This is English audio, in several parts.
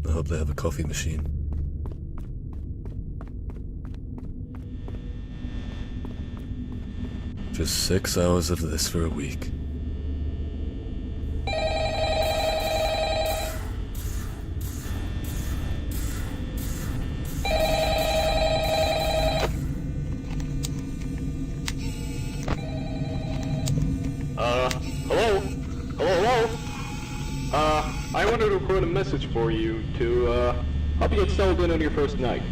I hope they have a coffee machine. Just 6 hours of this for a week. I wanted to record a message for you to, help you get settled in on your first night.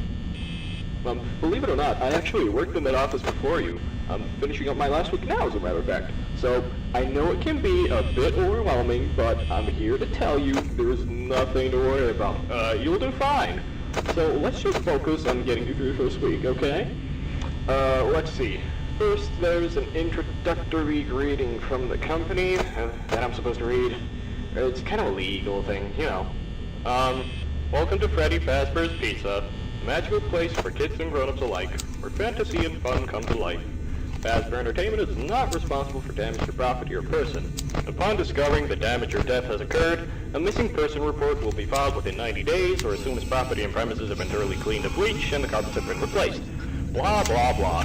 Believe it or not, I actually worked in that office before you. I'm finishing up my last week now, as a matter of fact. So, I know it can be a bit overwhelming, but I'm here to tell you there's nothing to worry about. You'll do fine. So, let's just focus on getting you through your first week, okay? Let's see. First, there's an introductory greeting from the company that I'm supposed to read. It's kind of a legal thing, you know. Welcome to Freddy Fazbear's Pizza, a magical place for kids and grown-ups alike, where fantasy and fun come to life. Fazbear Entertainment is not responsible for damage to property or person. Upon discovering that damage or death has occurred, a missing person report will be filed within 90 days, or as soon as property and premises have been thoroughly cleaned of bleach and the carpets have been replaced. Blah, blah, blah.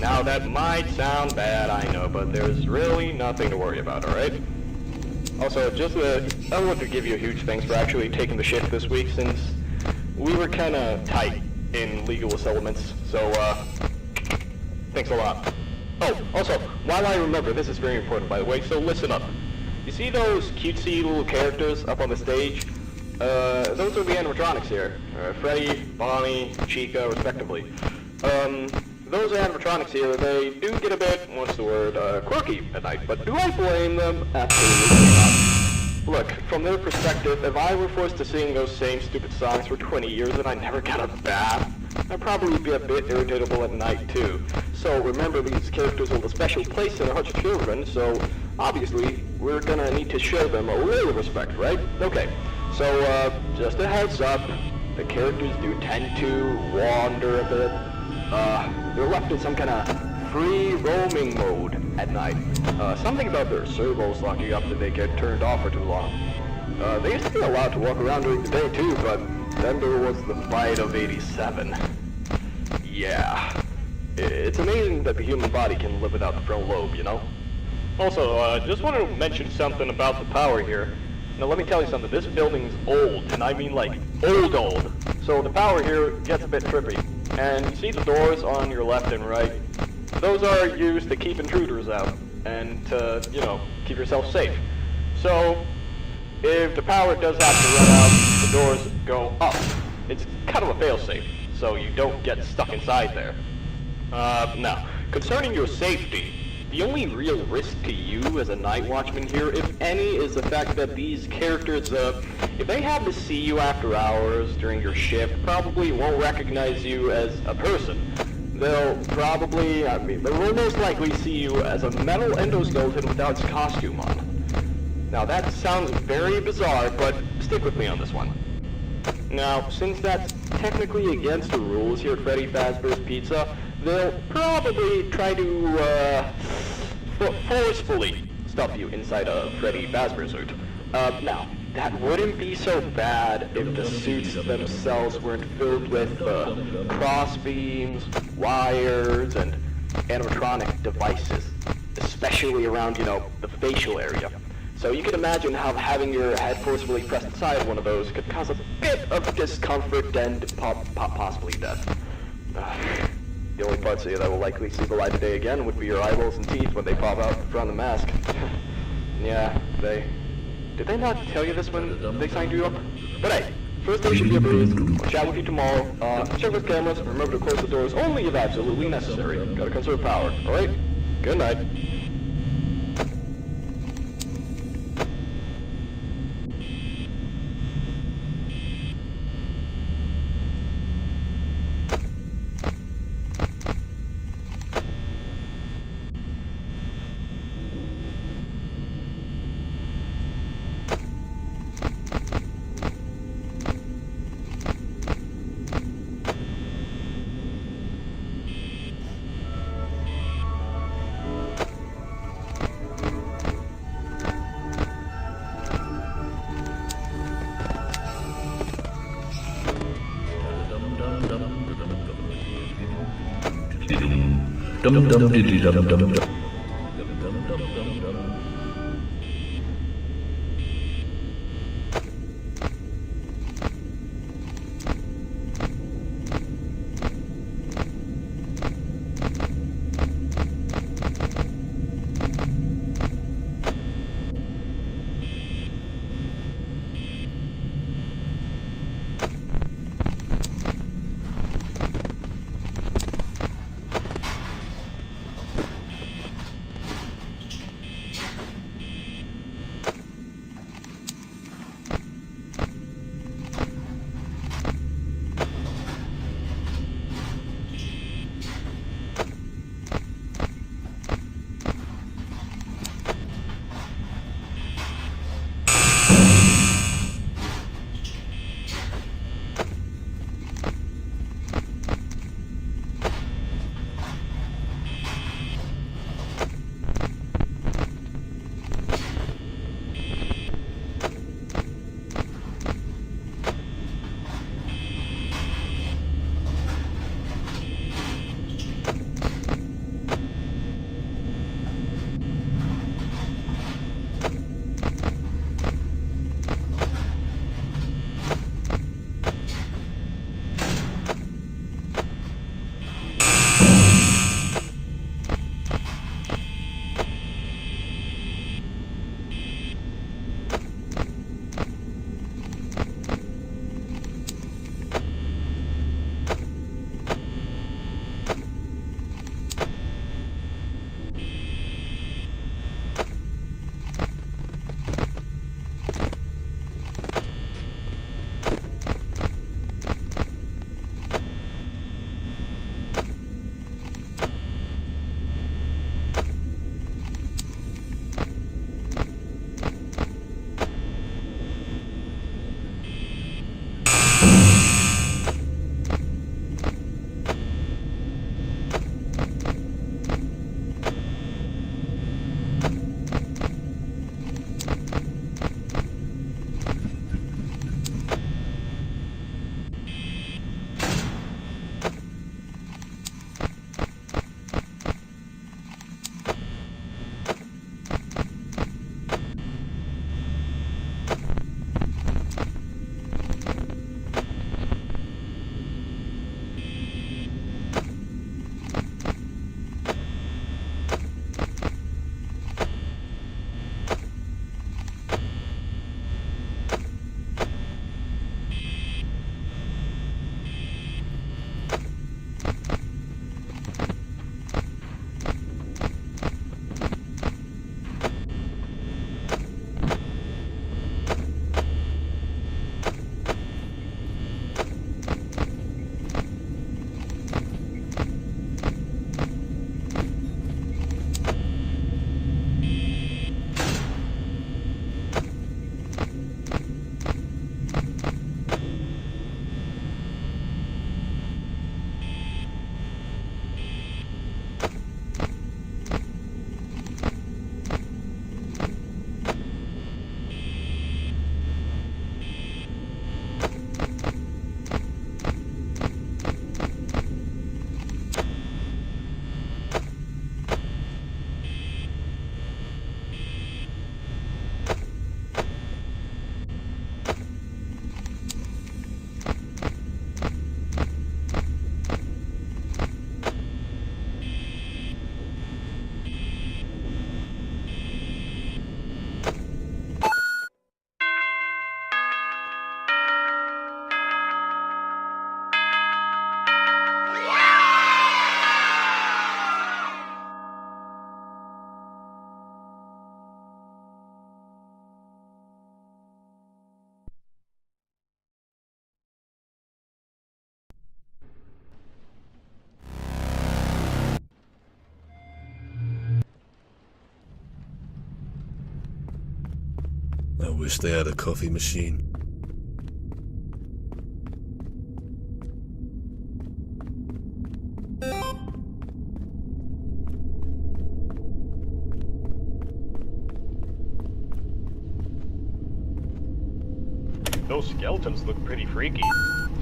Now that might sound bad, I know, but there's really nothing to worry about, alright? Also, I want to give you a huge thanks for actually taking the shift this week, since we were kinda tight in legal settlements, so, thanks a lot. Oh, also, while I remember, this is very important, by the way, so listen up. You see those cutesy little characters up on the stage? Those are the animatronics here. Freddy, Bonnie, Chica, respectively. Those animatronics here, they do get a bit, what's the word, quirky at night, but do I blame them? Absolutely not. Look, from their perspective, if I were forced to sing those same stupid songs for 20 years and I never got a bath, I'd probably be a bit irritable at night too. So remember, these characters hold a special place in our hearts of children, so obviously we're gonna need to show them a little respect, right? Okay, so just a heads up, the characters do tend to wander a bit. They're left in some kind of free roaming mode at night. Something about their servos locking up that they get turned off for too long. They used to be allowed to walk around during the day too, but then there was the bite of 87. Yeah. It's amazing that the human body can live without the frontal lobe, you know? Also, just wanted to mention something about the power here. Now let me tell you something, this building's old, and I mean like old. So the power here gets a bit trippy. And you see the doors on your left and right? Those are used to keep intruders out, and to, you know, keep yourself safe. So, if the power does have to run out, the doors go up. It's kind of a failsafe, so you don't get stuck inside there. Now, concerning your safety, the only real risk to you as a night watchman here, if any, is the fact that these characters, if they have to see you after hours during your shift, probably won't recognize you as a person. They'll probably, they will most likely see you as a metal endoskeleton without its costume on. Now that sounds very bizarre, but stick with me on this one. Now, since that's technically against the rules here at Freddy Fazbear's Pizza, they'll probably try to, forcefully stuff you inside a Freddy Fazbear suit. Now, that wouldn't be so bad if the suits themselves weren't filled with, crossbeams, wires, and animatronic devices, especially around, you know, the facial area. So you can imagine how having your head forcefully pressed inside one of those could cause a bit of discomfort and possibly death. The only parts of you that will likely see the light of day again would be your eyeballs and teeth when they pop out from the mask. Yeah, did they not tell you this when they signed you up? But hey, first day should be approved. I'll chat with you tomorrow. Check with cameras, and remember to close the doors only if absolutely necessary. Gotta conserve power, alright? Good night. dum dum diddy dum dum dum. I wish they had a coffee machine. Those skeletons look pretty freaky,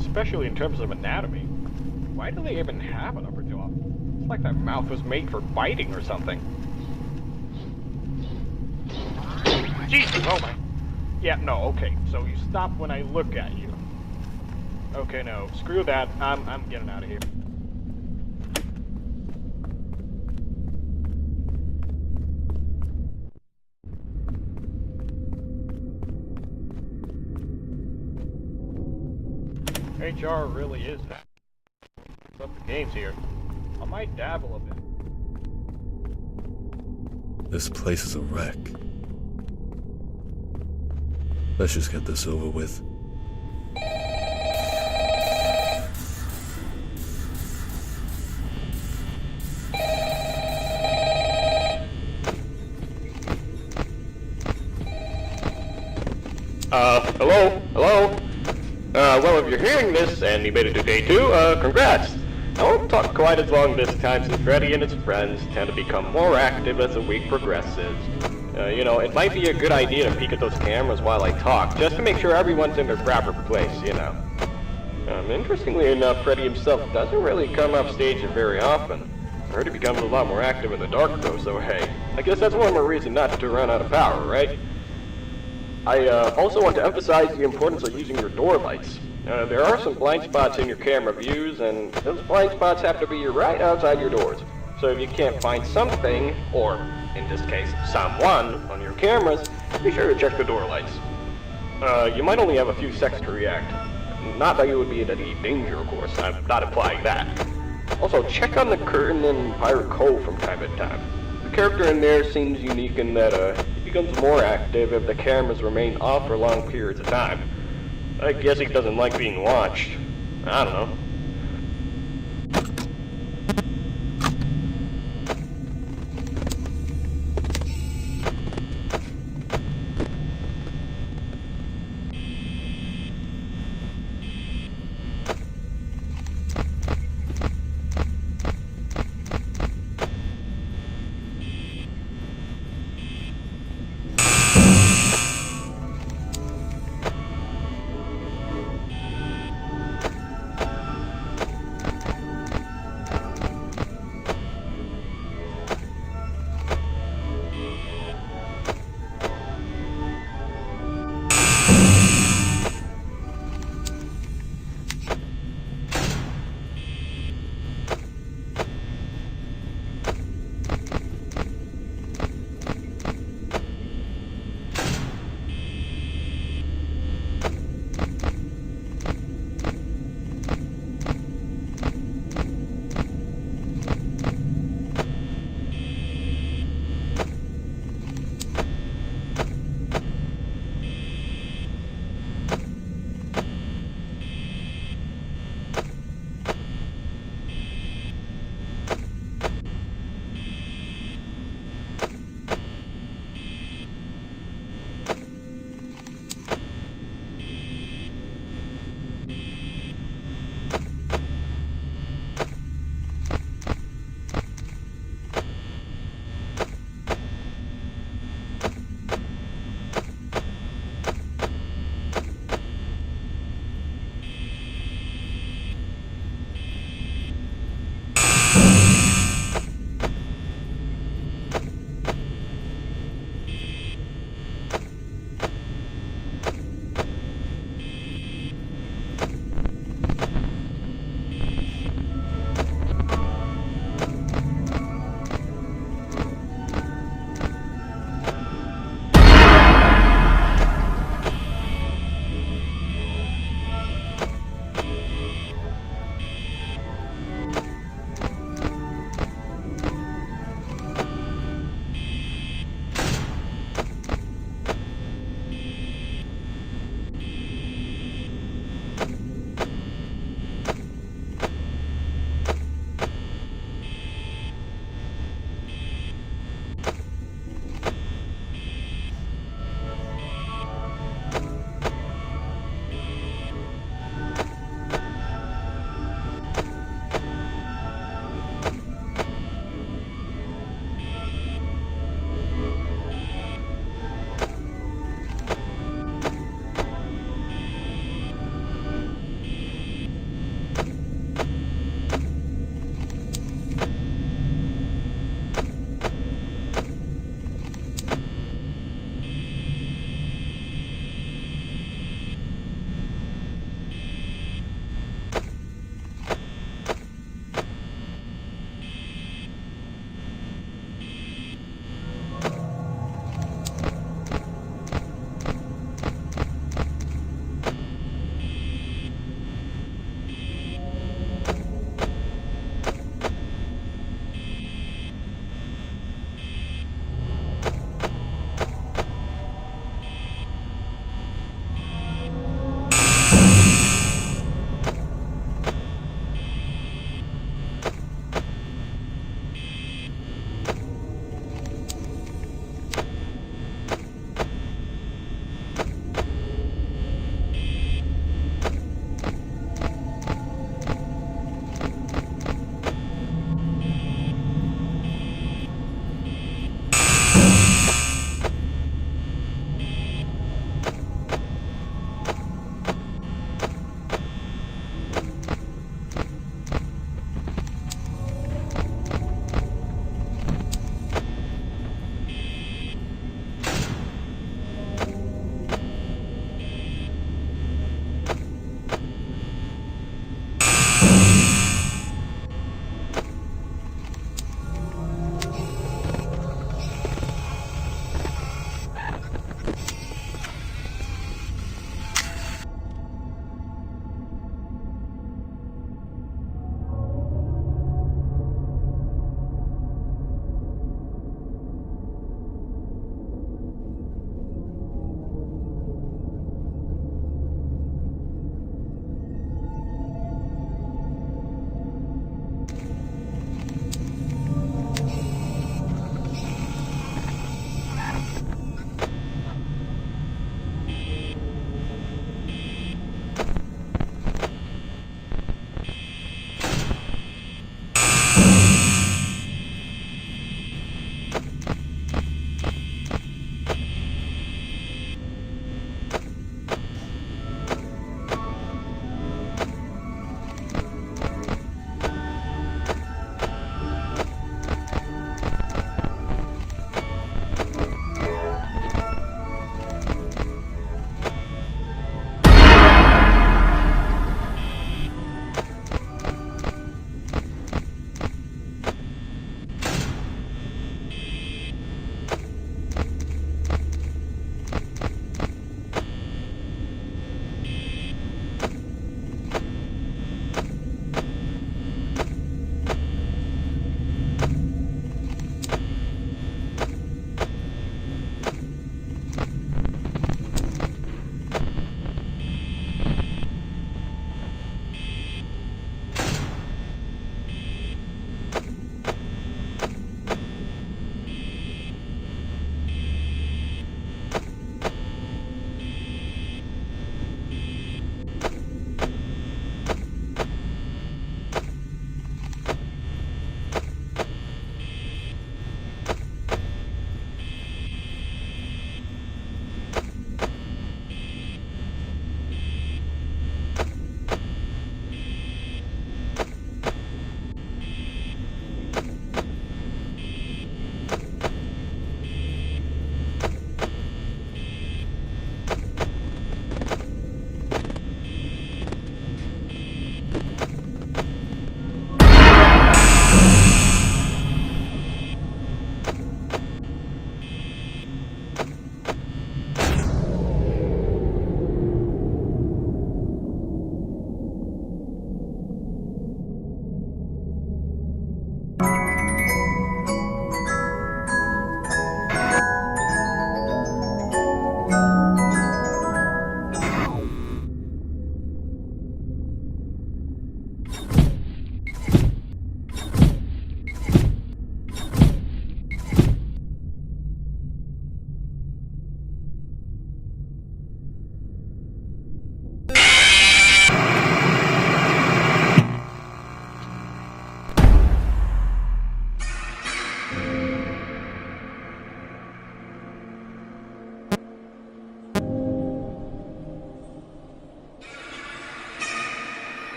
especially in terms of anatomy. Why do they even have an upper jaw? It's like that mouth was made for biting or something. Jesus, oh my. Yeah, no, okay. So you stop when I look at you. Okay, no, screw that. I'm getting out of here. HR really is that. Up the games here. I might dabble a bit. This place is a wreck. Let's just get this over with. Hello? Well, if you're hearing this and you made it to day 2, congrats! I won't talk quite as long this time since Freddy and his friends tend to become more active as the week progresses. You know, it might be a good idea to peek at those cameras while I talk, just to make sure everyone's in their proper place, you know. Interestingly enough, Freddy himself doesn't really come off stage very often. I heard he becomes a lot more active in the dark though, so hey, I guess that's one more reason not to run out of power, right? I also want to emphasize the importance of using your door lights. There are some blind spots in your camera views, and those blind spots have to be right outside your doors. So if you can't find something, or in this case, someone, on your cameras, be sure to check the door lights. You might only have a few seconds to react. Not that you would be in any danger, of course. I'm not implying that. Also, check on the curtain in Pirate Cove from time to time. The character in there seems unique in that he becomes more active if the cameras remain off for long periods of time. I guess he doesn't like being watched. I don't know.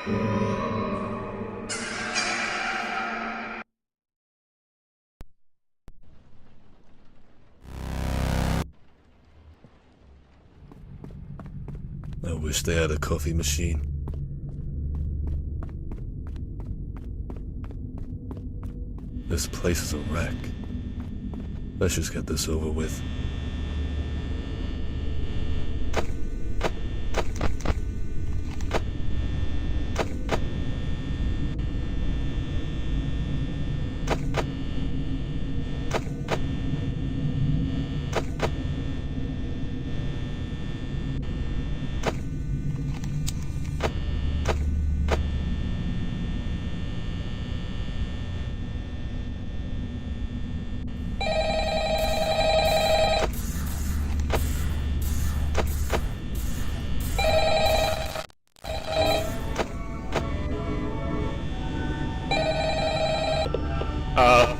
I wish they had a coffee machine. This place is a wreck. Let's just get this over with.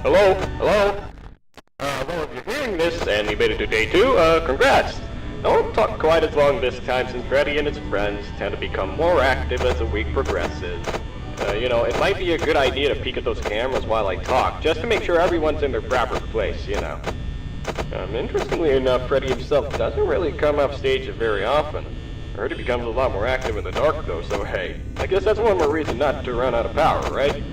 Hello? Hello? Well, if you're hearing this and you made it to day 2, congrats! I won't talk quite as long this time since Freddy and his friends tend to become more active as the week progresses. It might be a good idea to peek at those cameras while I talk, just to make sure everyone's in their proper place, you know. Interestingly enough, Freddy himself doesn't really come off stage very often. I heard he becomes a lot more active in the dark though, so hey, I guess that's one more reason not to run out of power, right?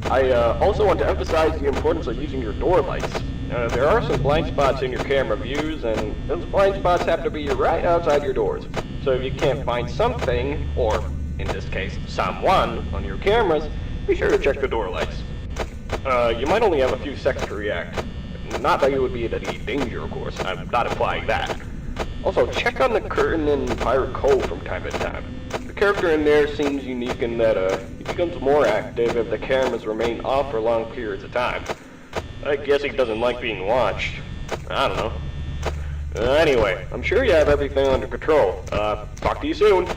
I also want to emphasize the importance of using your door lights. There are some blind spots in your camera views, and those blind spots have to be right outside your doors. So if you can't find something, or in this case, someone, on your cameras, be sure to check the door lights. You might only have a few seconds to react. Not that you would be in any danger, of course. I'm not implying that. Also, check on the curtain in Pirate Cove from time to time. The character in there seems unique in that he becomes more active if the cameras remain off for long periods of time. I guess he doesn't like being watched. I don't know. Anyway, I'm sure you have everything under control. Talk to you soon.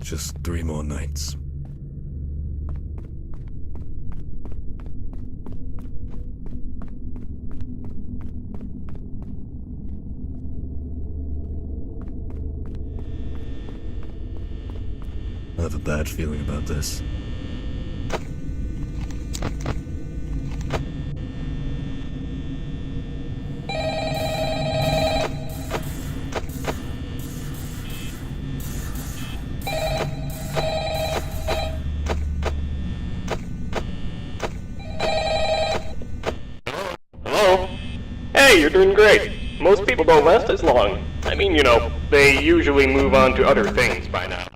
Just 3 more nights. I have a bad feeling about this. Hello? Hey, you're doing great. Most people don't last as long. I mean, you know, they usually move on to other things by now.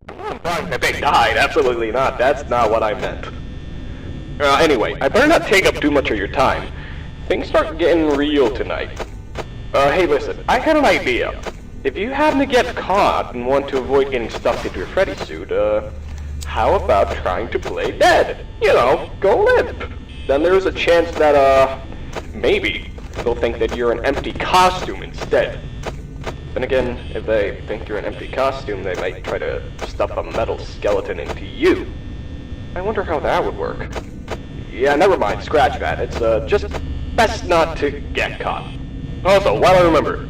I'm fine that they died. Absolutely not. That's not what I meant. Anyway, I better not take up too much of your time. Things start getting real tonight. Hey listen, I had an idea. If you happen to get caught and want to avoid getting stuffed into your Freddy suit, how about trying to play dead? You know, go limp. Then there's a chance that, maybe they'll think that you're an empty costume instead. Then again, if they think you're an empty costume, they might try to stuff a metal skeleton into you. I wonder how that would work. Yeah, never mind, scratch that. It's, just best not to get caught. Also, while I remember,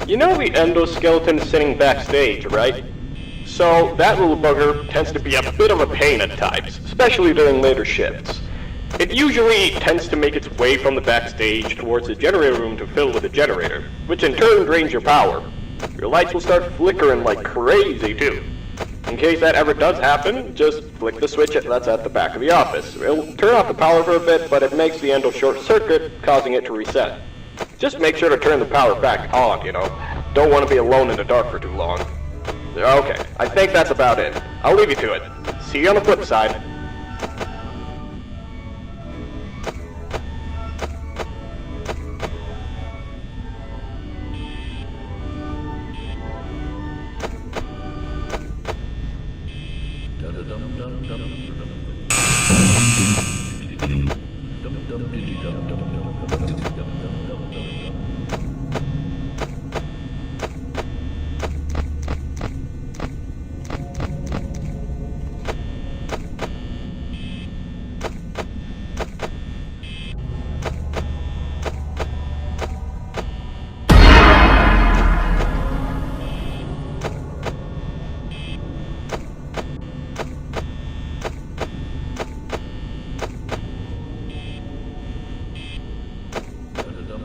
you know the endoskeleton sitting backstage, right? So, that little bugger tends to be a bit of a pain at times, especially during later shifts. It usually tends to make its way from the backstage towards the generator room to fill with the generator, which in turn drains your power. Your lights will start flickering like crazy too. In case that ever does happen, just flick the switch that's at the back of the office. It'll turn off the power for a bit, but it makes the endo short circuit, causing it to reset. Just make sure to turn the power back on, you know. Don't want to be alone in the dark for too long. Okay, I think that's about it. I'll leave you to it. See you on the flip side.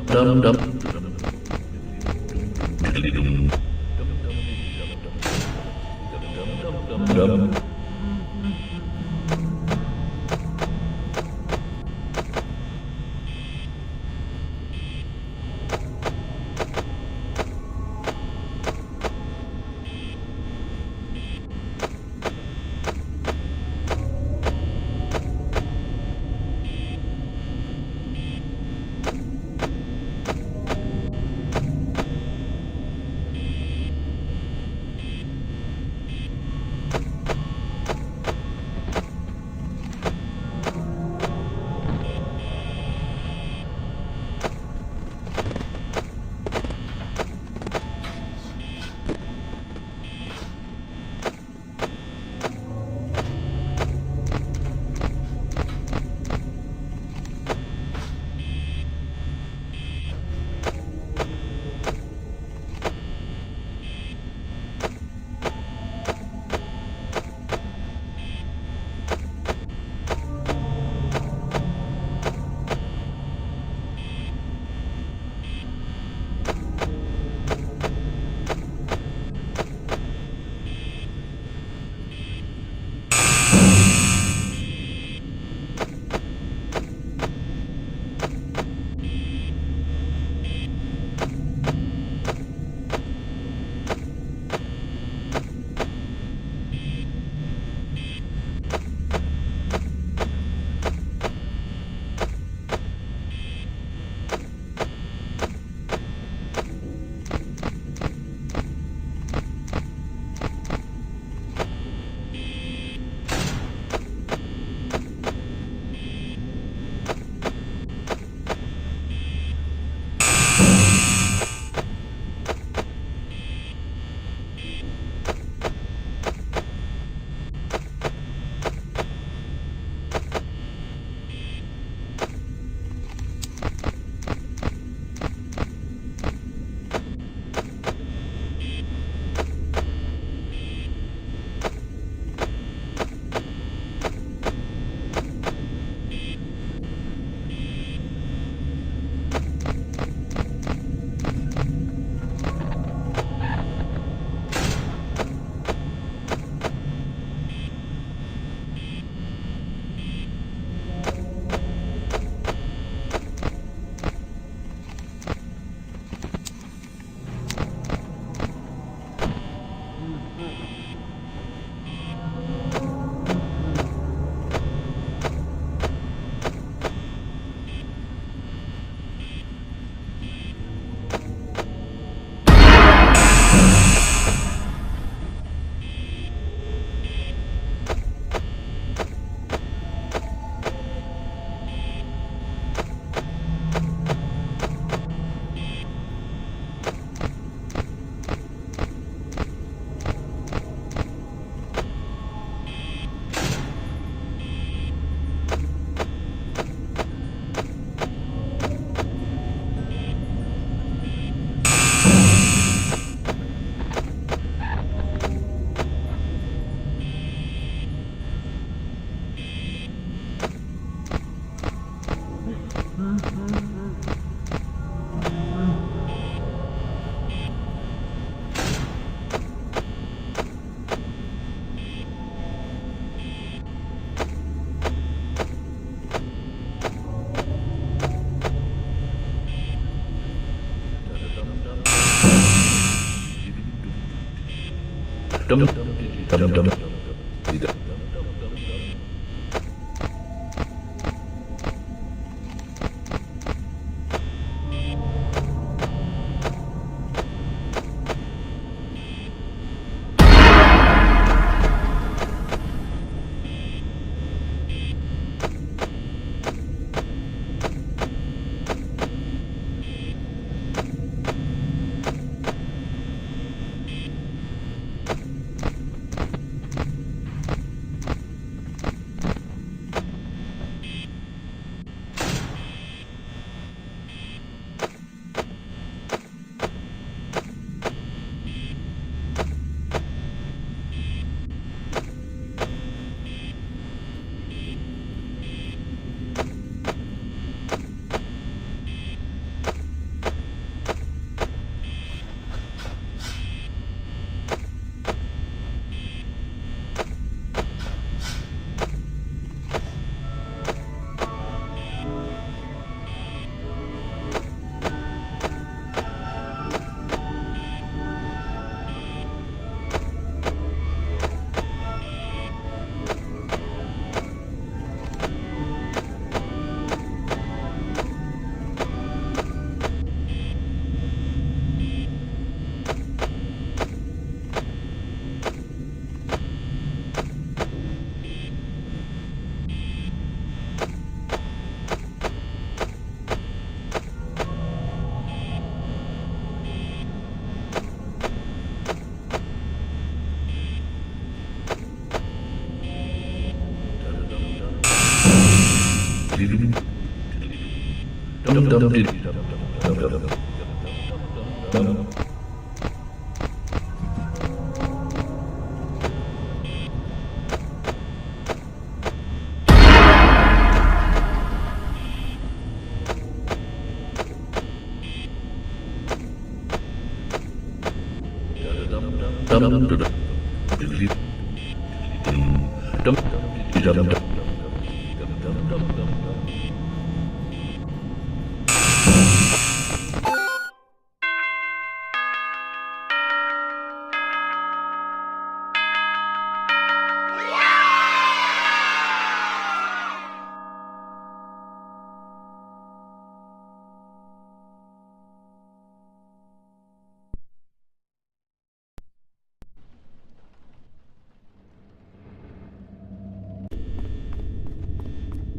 Dum dum. Dum.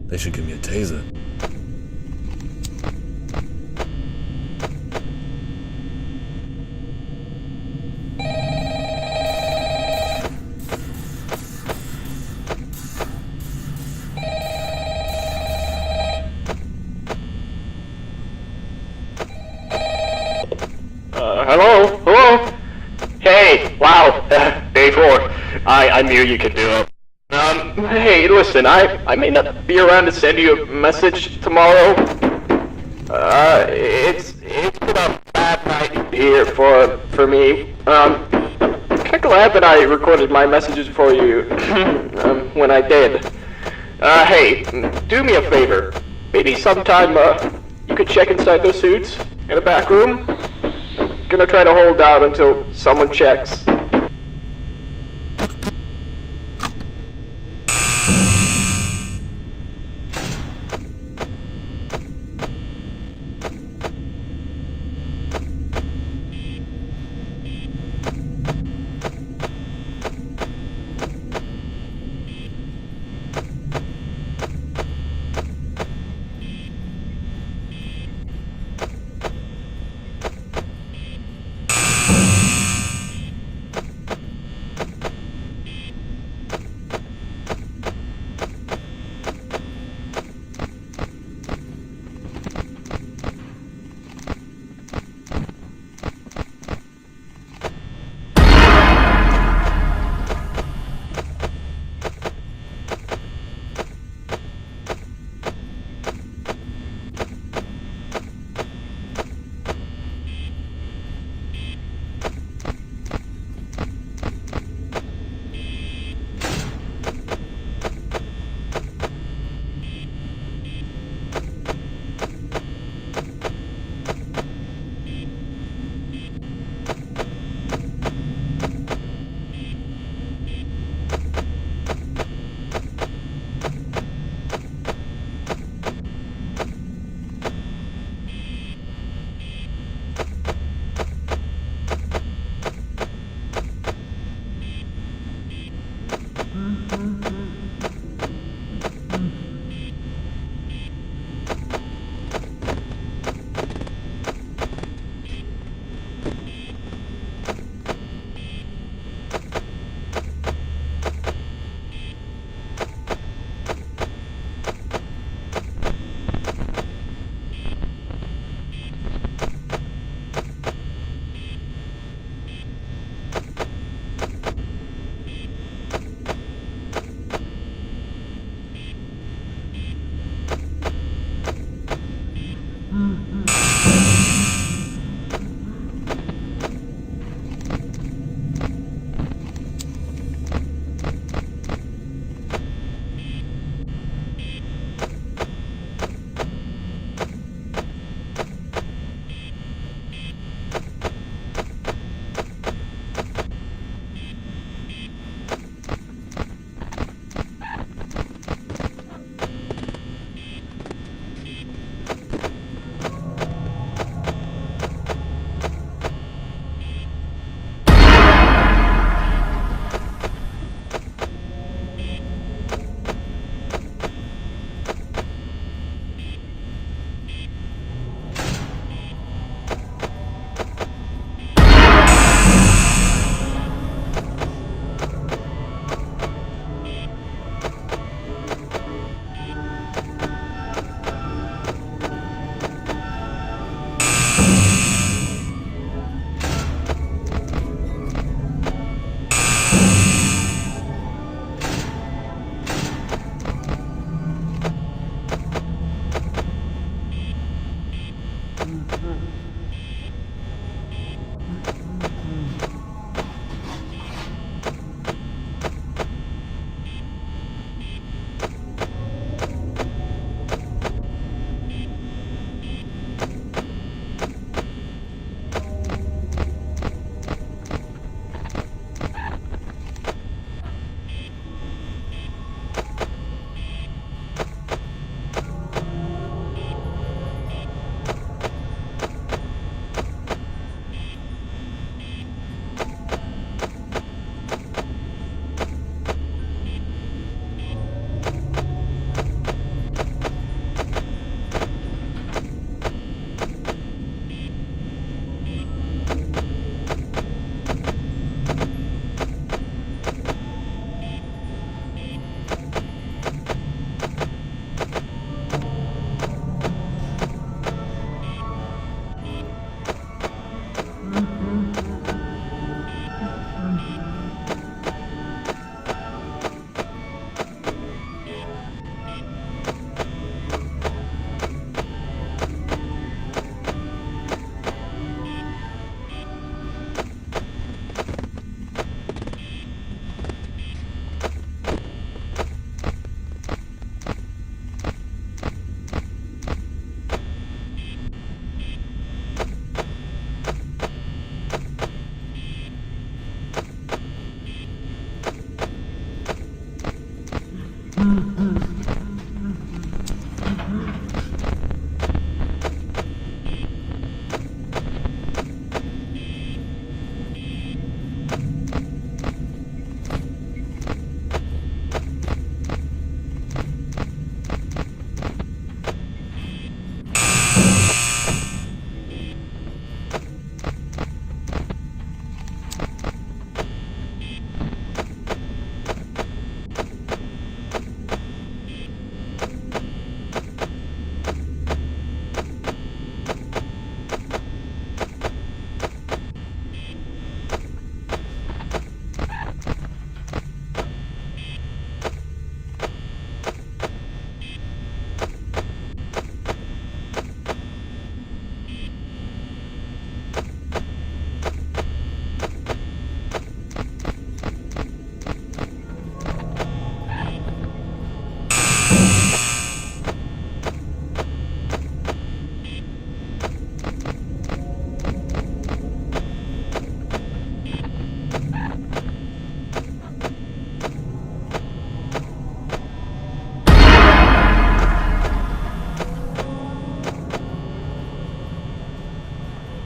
They should give me a taser. Hello? Hello? Hey, wow, day 4. I knew you could do it. Hey, listen, I may not be around to send you a message tomorrow. It's been a bad night here for me. I'm kinda glad that I recorded my messages for you, when I did. Hey, do me a favor. Maybe sometime, you could check inside those suits in the back room. Gonna try to hold out until someone checks.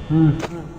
Mm-hmm.